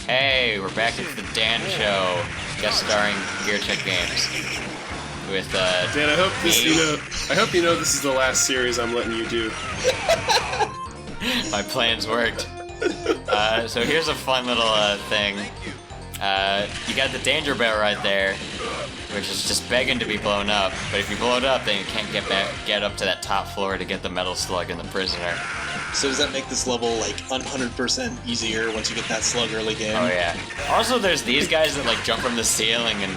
Hey, we're back at the Dan Show, guest starring Gear Check Games. With Dan, I hope you know this is the last series I'm letting you do. My plans worked. So here's a fun little thing. You got the danger bell right there, which is just begging to be blown up. But if you blow it up, then you can't get up to that top floor to get the metal slug and the prisoner. So does that make this level like 100% easier once you get that slug early game? Oh yeah. Also, there's these guys that like jump from the ceiling, and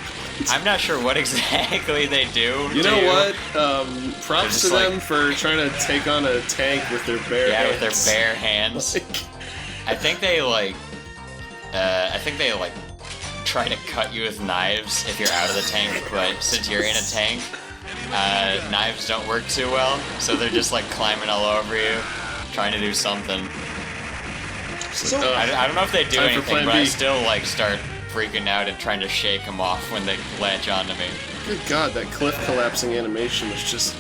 I'm not sure what exactly they do. You know what? Props to them for trying to take on a tank with their bare hands. Yeah, with their bare hands. I think they try to cut you with knives if you're out of the tank, but since you're in a tank, knives don't work too well, so they're just like climbing all over you, trying to do something. So, I don't know if they do anything, but B. I still like start freaking out and trying to shake them off when they latch onto me. Good God, that cliff collapsing animation was just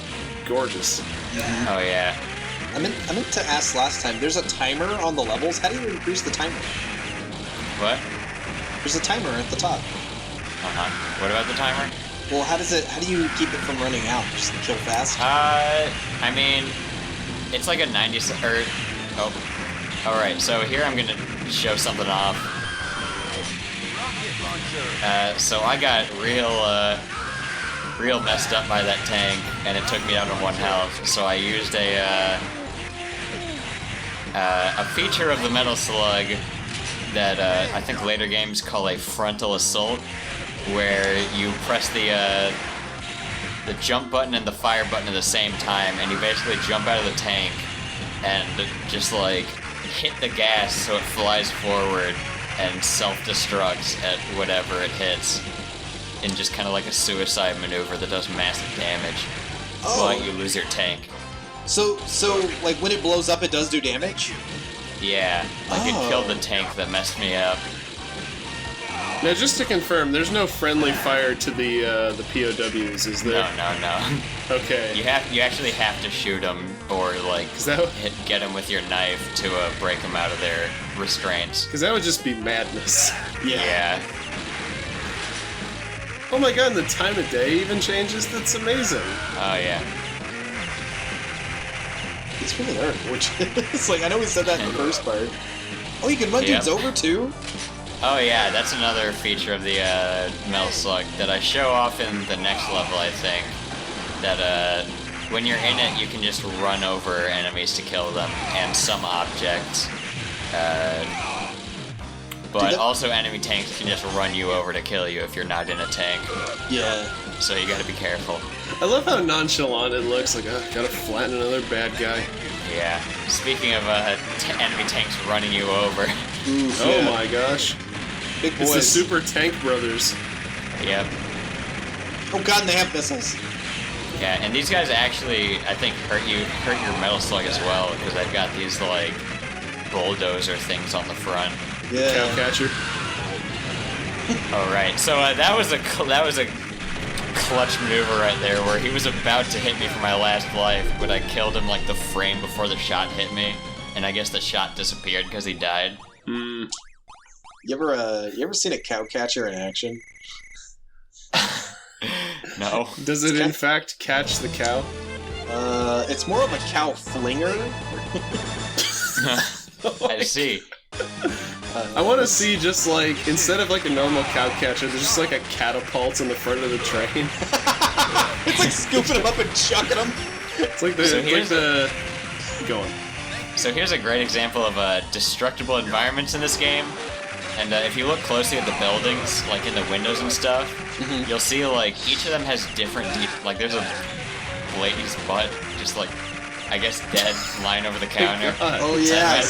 gorgeous. Oh yeah. I meant to ask last time, there's a timer on the levels. How do you increase the timer? What? There's a timer at the top. Uh-huh. What about the timer? Well, how do you keep it from running out? Just kill fast? I mean, it's like a 90 alright, so here I'm gonna show something off. So I got real messed up by that tank, and it took me down to 1 health, so I used a feature of the metal slug that I think later games call a frontal assault, where you press the jump button and the fire button at the same time, and you basically jump out of the tank and just like hit the gas so it flies forward and self-destructs at whatever it hits, in just kind of like a suicide maneuver that does massive damage. Oh. But you lose your tank. So like when it blows up, it does do damage? Yeah, like it killed the tank that messed me up. Now, just to confirm, there's no friendly fire to the POWs, is there? No. Okay. You actually have to shoot them or like get them with your knife to break them out of their restraints. Because that would just be madness. Yeah. Oh my God, and the time of day even changes? That's amazing. Oh yeah. It's really unfortunate. It's like, I know we said that in the first part. Oh, you can run dudes over too? Oh yeah, that's another feature of the metal slug that I show off in the next level, I think. That when you're in it, you can just run over enemies to kill them, and some objects. But also enemy tanks can just run you over to kill you if you're not in a tank. Yeah. So you gotta be careful. I love how nonchalant it looks, like, gotta flatten another bad guy. Yeah. Speaking of enemy tanks running you over. Oof, oh my gosh. Big boys. It's the Super Tank Brothers. Yep. Oh God, and they have missiles. Yeah, and these guys actually, I think, hurt your metal slug as well, because they've got these, like, bulldozer things on the front. Yeah. Cowcatcher. Oh, right. So that was a clutch maneuver right there, where he was about to hit me for my last life, but I killed him, like, the frame before the shot hit me, and I guess the shot disappeared because he died. Hmm. You ever seen a cowcatcher in action? No. Does it in fact catch the cow? It's more of a cow flinger. I see. I want to see just like, instead of like a normal cow catcher, there's just like a catapult in the front of the train. It's like scooping them up and chucking them. It's like Go on. So here's a great example of destructible environments in this game. And if you look closely at the buildings, like in the windows and stuff, you'll see like each of them has different like there's a lady's butt just like, I guess, dead, lying over the counter. Oh yeah,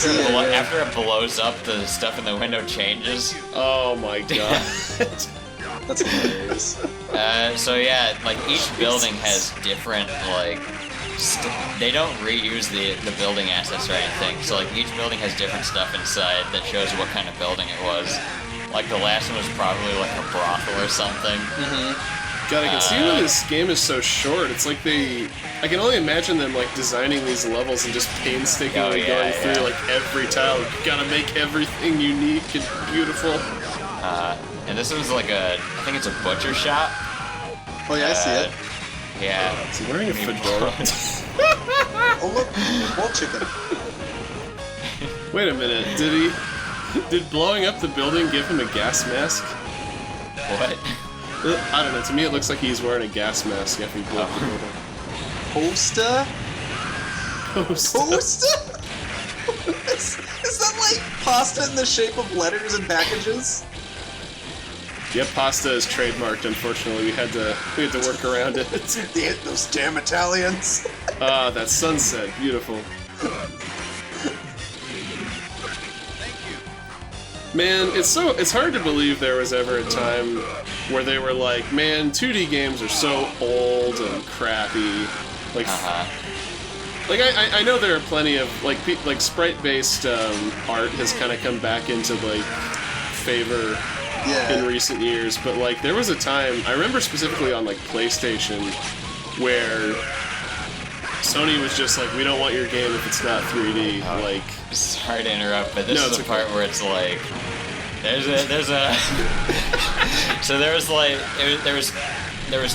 after it blows up, the stuff in the window changes. Oh my God. That's hilarious. So yeah, like each building has different like they don't reuse the building assets or anything. So like each building has different stuff inside that shows what kind of building it was. Like the last one was probably like a brothel or something. God, I can see why this game is so short. It's like I can only imagine them like designing these levels and just painstakingly going through like every tile. You gotta make everything unique and beautiful. And this one's like I think it's a butcher shop. Oh yeah, I see it. Yeah. Is he wearing a fedora? Oh look, wall chicken. Wait a minute, did blowing up the building give him a gas mask? What? I don't know, to me it looks like he's wearing a gas mask after he blew up the building. Posta? Posta? Posta? Is that like pasta in the shape of letters and packages? Yep, pasta is trademarked, unfortunately. We had to work around it. Those damn Italians. Ah, that sunset, beautiful. Man, it's hard to believe there was ever a time where they were like, man, 2D games are so old and crappy. Like, like I know there are plenty of like sprite-based art has kind of come back into like favor in recent years, but like there was a time I remember specifically on like PlayStation where Sony was just like, we don't want your game if it's not 3D. Like, sorry to interrupt, but this is the part where it's like, there's a so there was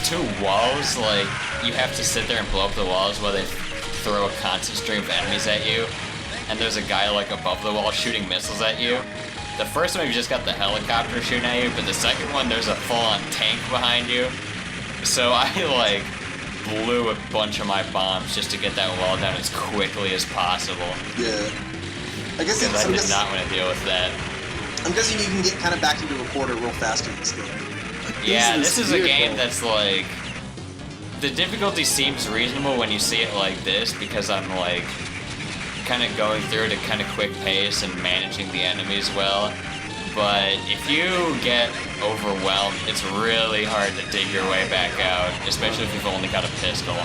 two walls. Like, you have to sit there and blow up the walls while they throw a constant stream of enemies at you, and there's a guy like above the wall shooting missiles at you. The first one you just got the helicopter shooting at you, but the second one there's a full-on tank behind you. So I like blew a bunch of my bombs just to get that wall down as quickly as possible. Yeah. I guess I did not want to deal with that. I'm guessing you can get kind of back into a quarter real fast in this game. Yeah, this is a game that's like, the difficulty seems reasonable when you see it like this, because I'm like kind of going through it at kind of quick pace and managing the enemies well. But if you get overwhelmed, it's really hard to dig your way back out, especially if you've only got a pistol.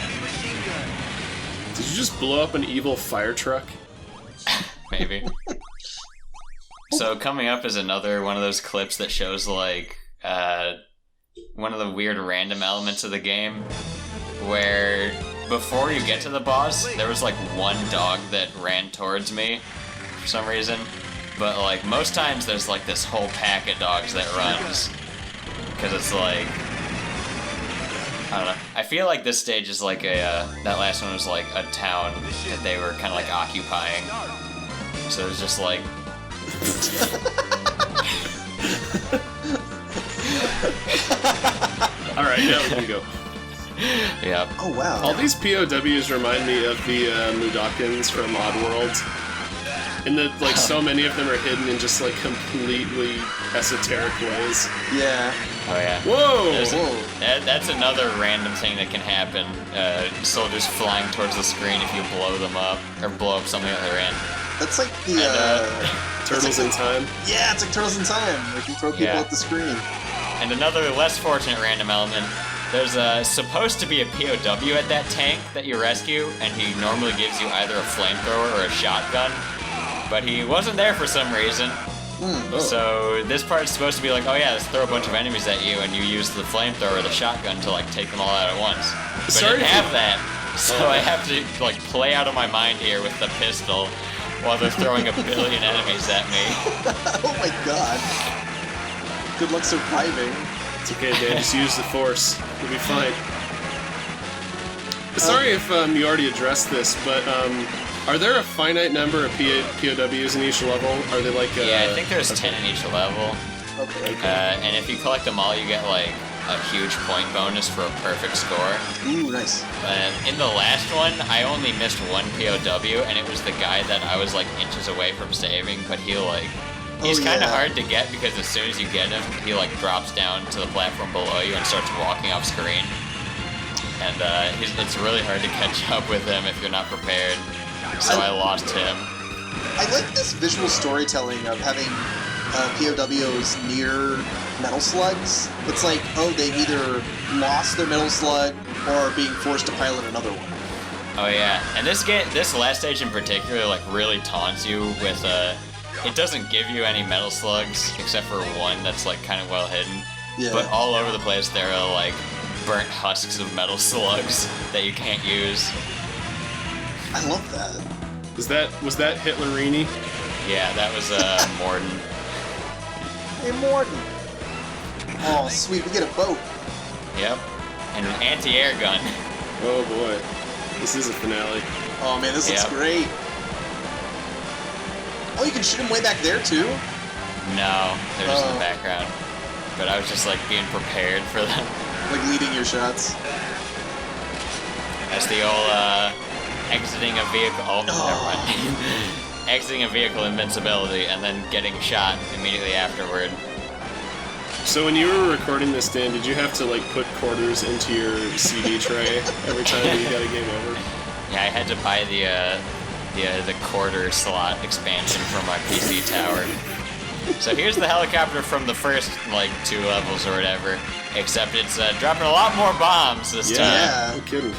Did you just blow up an evil fire truck? Maybe. So coming up is another one of those clips that shows like one of the weird random elements of the game, where before you get to the boss, there was like one dog that ran towards me for some reason. But like most times there's like this whole pack of dogs that runs, because it's like, I don't know. I feel like this stage is like that last one was like a town that they were kind of like occupying. So it's just like. All right, now we can go. Yeah. Oh wow. All these POWs remind me of the Mudokons from Oddworld. And that, like, so many of them are hidden in just, like, completely esoteric ways. Yeah. Oh, yeah. Whoa! That's another random thing that can happen. Soldiers flying towards the screen if you blow them up, or blow up something at their end. That's like the, Turtles in Time? Yeah, it's like Turtles in Time, where you can throw people at the screen. And another less fortunate random element, there's supposed to be a POW at that tank that you rescue, and he normally gives you either a flamethrower or a shotgun. But he wasn't there for some reason. So this part's supposed to be like, oh yeah, let's throw a bunch of enemies at you, and you use the flamethrower or the shotgun to like take them all out at once. But I didn't have that, so I have to like play out of my mind here with the pistol while they're throwing a billion enemies at me. Oh my god. Good luck surviving. It's okay, Dan, just use the force. You'll be fine. Sorry if you already addressed this, but are there a finite number of POWs in each level? Are they like yeah, I think there's 10 in each level. Okay. And if you collect them all, you get like a huge point bonus for a perfect score. Ooh, nice. In the last one, I only missed one POW, and it was the guy that I was like inches away from saving, but he's kind of hard to get, because as soon as you get him, he like drops down to the platform below you and starts walking off screen. And it's really hard to catch up with him if you're not prepared. So I lost him. I like this visual storytelling of having POWs near metal slugs. It's like, oh, they either lost their metal slug or are being forced to pilot another one. Oh yeah, and this last stage in particular, like really taunts you with it doesn't give you any metal slugs except for one that's like kind of well hidden. Yeah. But all over the place there are like burnt husks of metal slugs that you can't use. I love that. Was that Hitlerini? Yeah, that was Morden. Hey, Morden. Oh, sweet, we get a boat. Yep. And an anti-air gun. Oh boy, this is a finale. Oh man, this looks great. Oh, you can shoot him way back there too? No, they're just in the background. But I was just like being prepared for them. Like leading your shots. That's the old exiting a vehicle. Oh, never mind. Exiting a vehicle invincibility and then getting shot immediately afterward. So when you were recording this, Dan, did you have to like put quarters into your CD tray every time you got a game over? Yeah, I had to buy the quarter slot expansion for my PC tower. So here's the helicopter from the first like 2 levels or whatever, except it's dropping a lot more bombs this time. Yeah, no kidding.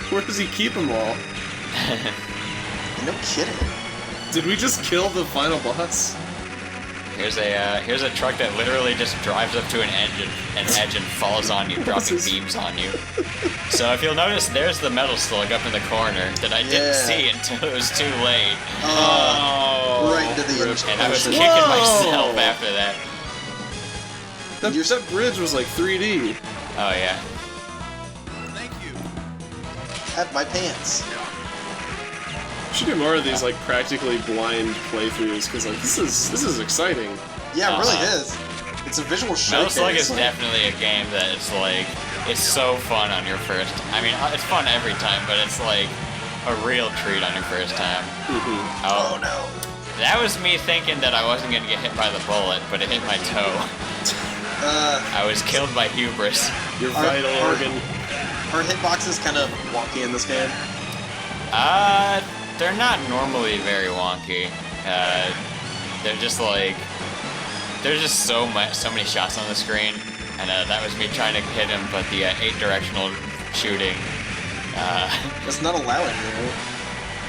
Where does he keep them all? No kidding. Did we just kill the final boss? Here's a truck that literally just drives up to an edge and falls on you, dropping beams on you. So if you'll notice, there's the metal slug up in the corner that I didn't see until it was too late. Right into the engine. And I was kicking myself after that. That bridge was like 3D. Oh yeah. Have my pants. We should do more of these like practically blind playthroughs because like this is exciting. Yeah, it really is. It's a visual showcase. Metal Slug is definitely a game that it's so fun on your first. I mean, it's fun every time, but it's like a real treat on your first time. Oh no. That was me thinking that I wasn't gonna get hit by the bullet, but it hit my toe. I was killed by hubris. Your vital organ. Are hitboxes kind of wonky in this game? They're not normally very wonky. They're just like there's just so many shots on the screen, and that was me trying to hit him, but the 8-directional shooting. It's not allowing you.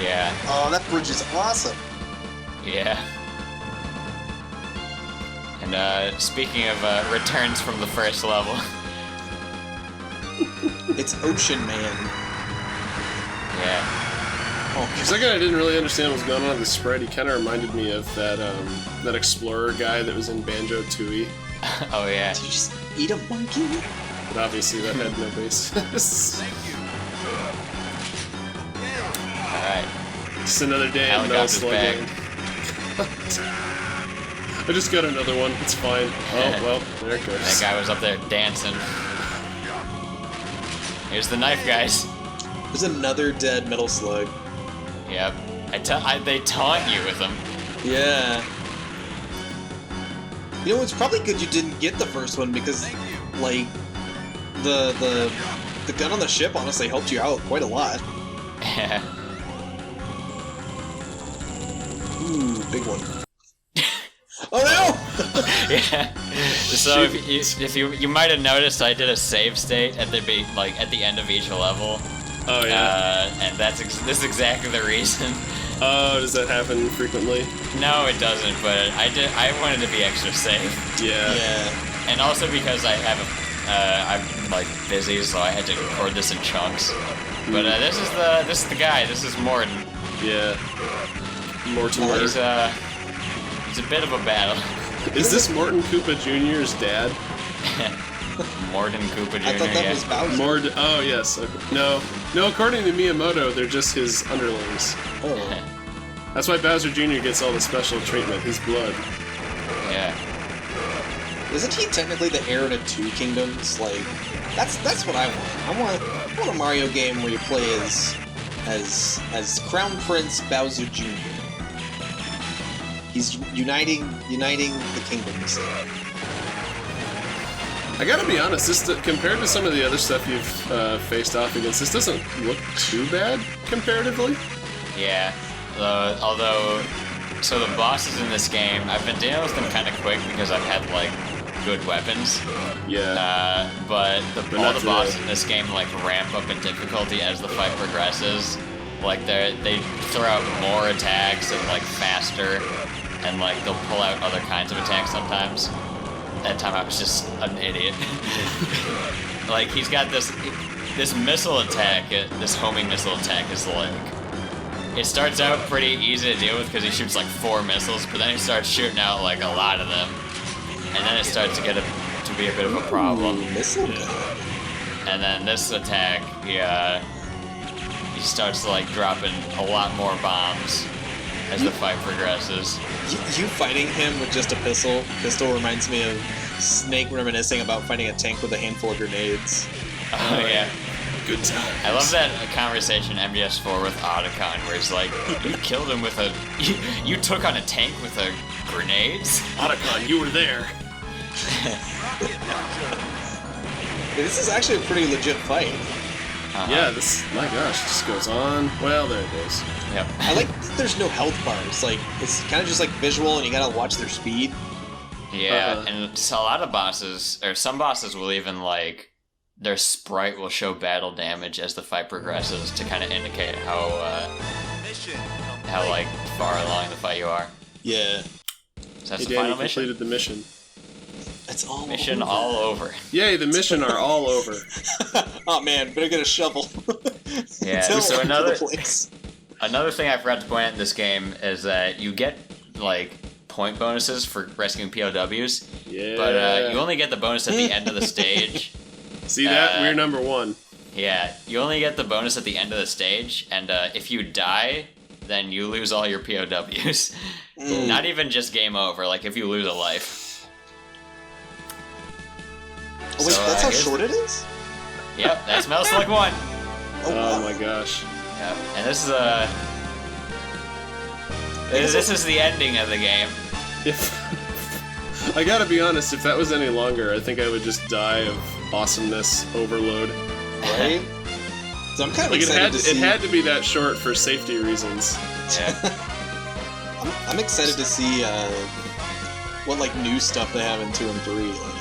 Yeah. Oh, that bridge is awesome. Yeah. And speaking of returns from the first level. It's Ocean Man. Yeah. For a second, I didn't really understand what was going on with the sprite. He kind of reminded me of that explorer guy that was in Banjo-Tooie. Oh yeah. Did you just eat a monkey? But obviously that had no basis. Alright. Just another day in Metal Slug. I just got another one. It's fine. Oh, well, there it goes. That guy was up there dancing. Here's the knife, guys. There's another dead Metal Slug. Yep. They taunt you with them. Yeah. You know, it's probably good you didn't get the first one because, like, the gun on the ship honestly helped you out quite a lot. Yeah. Ooh, big one. Oh no! Yeah. So if you might have noticed, I did a save state at the end of each level. Oh yeah. And this is exactly the reason. Oh, does that happen frequently? No, it doesn't. But I wanted to be extra safe. Yeah. Yeah. And also because I'm like busy, so I had to record this in chunks. But this is the guy. This is Morden. Yeah. Mortimer. He's a bit of a battle. Is this Morton Koopa Jr.'s dad? Morden Koopa Jr. I thought that was Bowser. Oh yes. No. According to Miyamoto, they're just his underlings. Oh. That's why Bowser Jr. gets all the special treatment. His blood. Yeah. Isn't he technically the heir to 2 kingdoms? Like, that's what I want. I want a Mario game where you play as Crown Prince Bowser Jr. He's uniting the kingdoms. I gotta be honest, this compared to some of the other stuff you've faced off against, this doesn't look too bad comparatively. Yeah. Although, so the bosses in this game, I've been dealing with them kind of quick because I've had like good weapons. Yeah. But all the bosses in this game like ramp up in difficulty as the fight progresses. Like they throw out more attacks and like faster, and like they'll pull out other kinds of attacks sometimes. that time I was just an idiot. Like, he's got this missile attack, this homing missile attack is like, it starts out pretty easy to deal with because he shoots like 4 missiles, but then he starts shooting out like a lot of them, and then it starts to get to be a bit of a problem. Missile? And then this attack, he starts like dropping a lot more bombs as the fight progresses. You fighting him with just a pistol reminds me of Snake reminiscing about fighting a tank with a handful of grenades. Oh yeah. Good time. I love that conversation in MGS4 with Otacon, where he's like, you killed him with you took on a tank with a grenades? Otacon, you were there. This is actually a pretty legit fight. Yeah, my gosh, it just goes on. Well, there it goes. Yep. I like that there's no health bars. Like, it's kind of just like visual and you gotta watch their speed. Yeah, and so a lot of bosses, or some bosses will even like, their sprite will show battle damage as the fight progresses to kind of indicate how like far along the fight you are. Yeah. So that's the Hey, Dan, final you mission. completed the mission. It's all Mission over. all over. Yay, the mission are all over. Oh man, better get a shovel. Yeah. Tell So them to the place. another thing I forgot to point out in this game is that you get like point bonuses for rescuing POWs, Yeah. but you only get the bonus at the end of the stage. See that? We're number 1. Yeah, you only get the bonus at the end of the stage, and if you die, then you lose all your POWs. Not even just game over, like if you lose a life. Oh, wait, So, that's how here's- short it is? Yep, that's Metal Slug 1. Oh, wow. my gosh. Yep, and this is this is the ending of the game. I gotta be honest, if that was any longer, I think I would just die of awesomeness overload. Right? So I'm kind of Like, excited to see. it had to be that short for safety reasons. Yeah. I'm excited to see what like new stuff they have in 2 and 3. Like,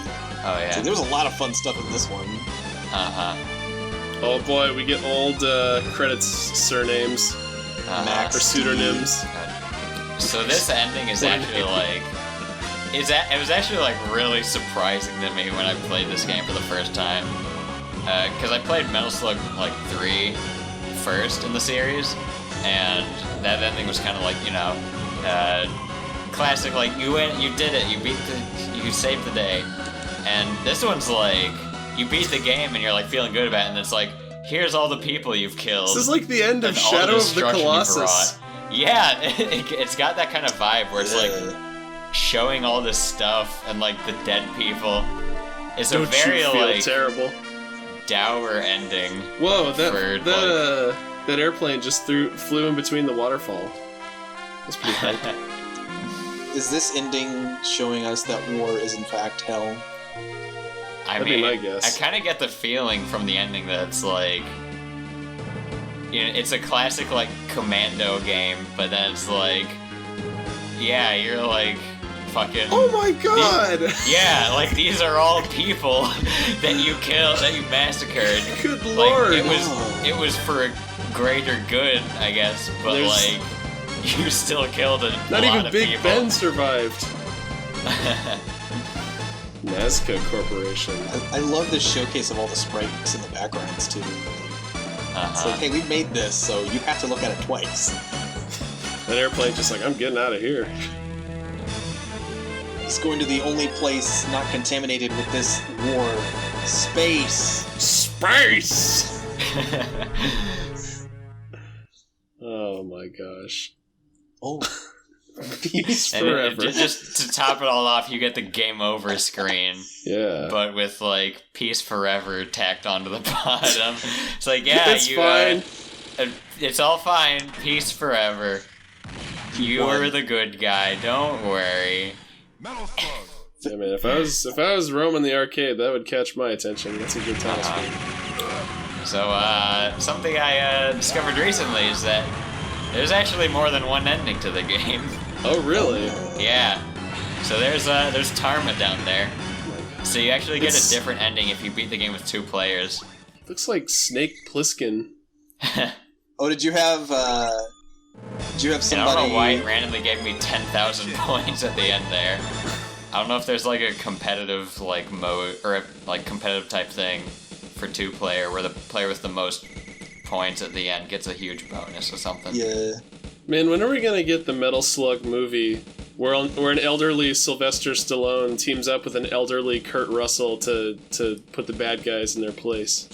Oh yeah. so there was a lot of fun stuff in this one. Oh boy, we get old credits surnames or pseudonyms. So this ending is actually like, it was actually like really surprising to me when I played this game for the first time, because I played Metal Slug like 3 first in the series, and that ending was kind of like, you know, classic, like you went, you did it, you saved the day, and this one's like, you beat the game and you're like feeling good about it, and it's like, here's all the people you've killed. This is like the end of and all Shadow of the destruction you've Colossus. wrought. Yeah, it's got that kind of vibe where it's like showing all this stuff and like the dead people. It's Don't a very you feel like terrible? dour ending. Whoa, for, that airplane just flew in between the waterfall. That's pretty hype. Is this ending showing us that war is in fact hell? I That'd mean, be my guess. I kind of get the feeling from the ending that it's like, you know, it's a classic like commando game, but then it's like, yeah, you're like fucking. Oh my god! Yeah, like these are all people that you killed, that you massacred. Good Like, lord! it was for a greater good, I guess, but There's- like you still killed a Not lot even of Big people. Ben survived. Nazca Corporation. I love this showcase of all the sprites in the backgrounds too. It's like, hey, we made this, so you have to look at it twice. That airplane just like, I'm getting out of here. It's going to the only place not contaminated with this war. Space! Space! Oh my gosh. Oh. Peace And forever. just to top it all off, you get the game over screen, Yeah. but with like peace forever tacked onto the bottom. It's like, yeah, It's you. fine. It's all fine. Peace forever. You won. were the good guy. Don't worry. Yeah, man, if I was roaming the arcade, that would catch my attention. That's a good time. So, something I discovered recently is that there's actually more than one ending to the game. Oh, really? Yeah. So there's Tarma down there. So you actually get It's- a different ending if you beat the game with 2 players. Looks like Snake Plissken. Oh, did you have And I somebody? don't know why it randomly gave me 10,000 points at the end there. I don't know if there's like a competitive like mode or a like competitive type thing for 2-player where the player with the most points at the end gets a huge bonus or something. Yeah. Man, when are we gonna get the Metal Slug movie where an elderly Sylvester Stallone teams up with an elderly Kurt Russell to put the bad guys in their place?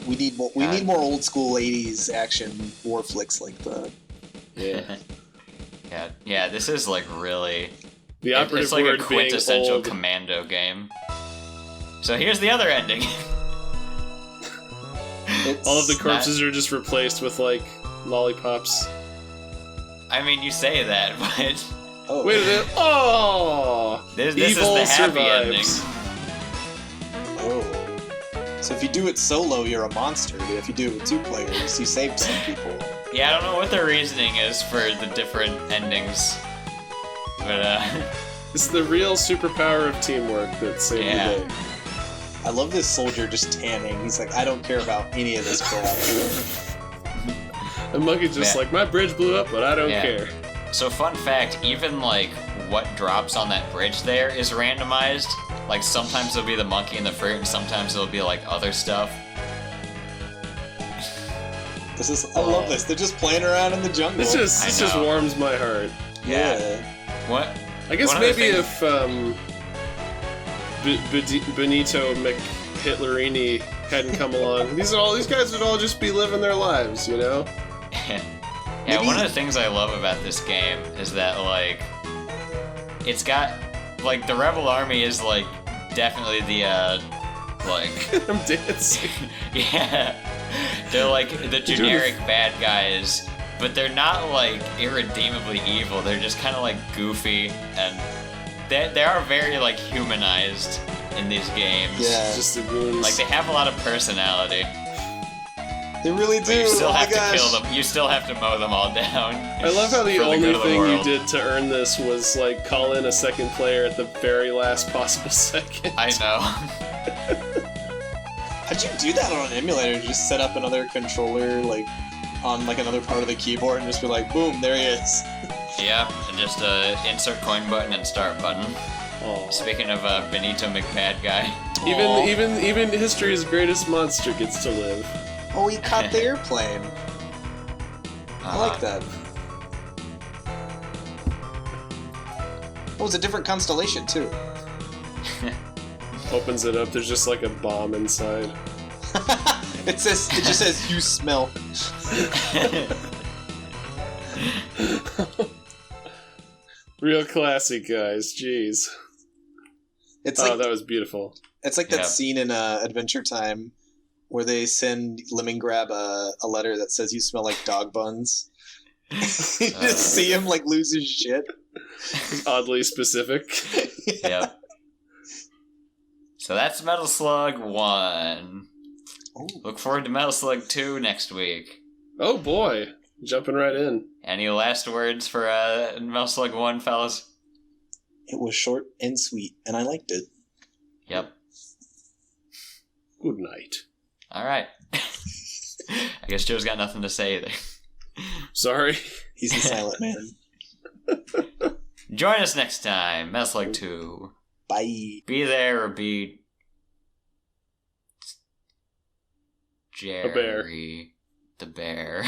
We need more. We need more old school '80s action war flicks like that. Yeah. Yeah. This is like really. The operative it's like word a quintessential being old. commando game. So here's the other ending. All of the corpses are just replaced with like lollipops. I mean, you say that, but Oh. Wait a minute! Oh, this evil is the happy survives. ending. Oh. So if you do it solo, you're a monster. But if you do it with 2 players, you save some people. Yeah, I don't know what the reasoning is for the different endings, but It's the real superpower of teamwork that saved Yeah. the day. I love this soldier just tanning. He's like, I don't care about any of this crap. The monkey's just like, my bridge blew up, but I don't care. So fun fact, even like what drops on that bridge there is randomized. Like sometimes it'll be the monkey and the fruit, and sometimes it'll be like other stuff. I love this. They're just playing around in the jungle. This just warms my heart. Yeah. What? I guess One of the maybe things- if Benito McHitlerini hadn't come along, these guys would all just be living their lives, you know? Yeah, one of the things I love about this game is that, like, it's got, like, the Rebel Army is, like, definitely the, like... I'm dancing. Yeah. They're, like, the generic bad guys, but they're not, like, irredeemably evil. They're just kind of, like, goofy, and they are very, like, humanized in these games. Yeah. Just the goons. Like, they have a lot of personality. They really do. But you still oh have my gosh. to kill them. You still have to mow them all down. I love how the for only good of the thing you world. did to earn this was, like, call in a second player at the very last possible second. I know. How'd you do that on an emulator? Just set up another controller, like, on, like, another part of the keyboard and just be like, boom, there he is. Yeah, and just insert coin button and start button. Aw. Speaking of Benito McBad guy. Even history's greatest monster gets to live. Oh, he caught the airplane. I like that. Oh, it's a different constellation, too. Opens it up, there's just like a bomb inside. It just says, you smell. Real classy, guys. Jeez. It's like that was beautiful. It's like that Yeah. scene in Adventure Time where they send Lemongrab a letter that says you smell like dog buns. You just see him like lose his shit. It's oddly specific. Yep. So that's Metal Slug 1. Ooh. Look forward to Metal Slug 2 next week. Oh boy. Jumping right in. Any last words for Metal Slug 1, fellas? It was short and sweet, and I liked it. Yep. Good night. Alright. I guess Joe's got nothing to say either. Sorry. He's the silent man. Join us next time, Metal Slug 2. Bye. Be there or be... Jerry. bear. The bear.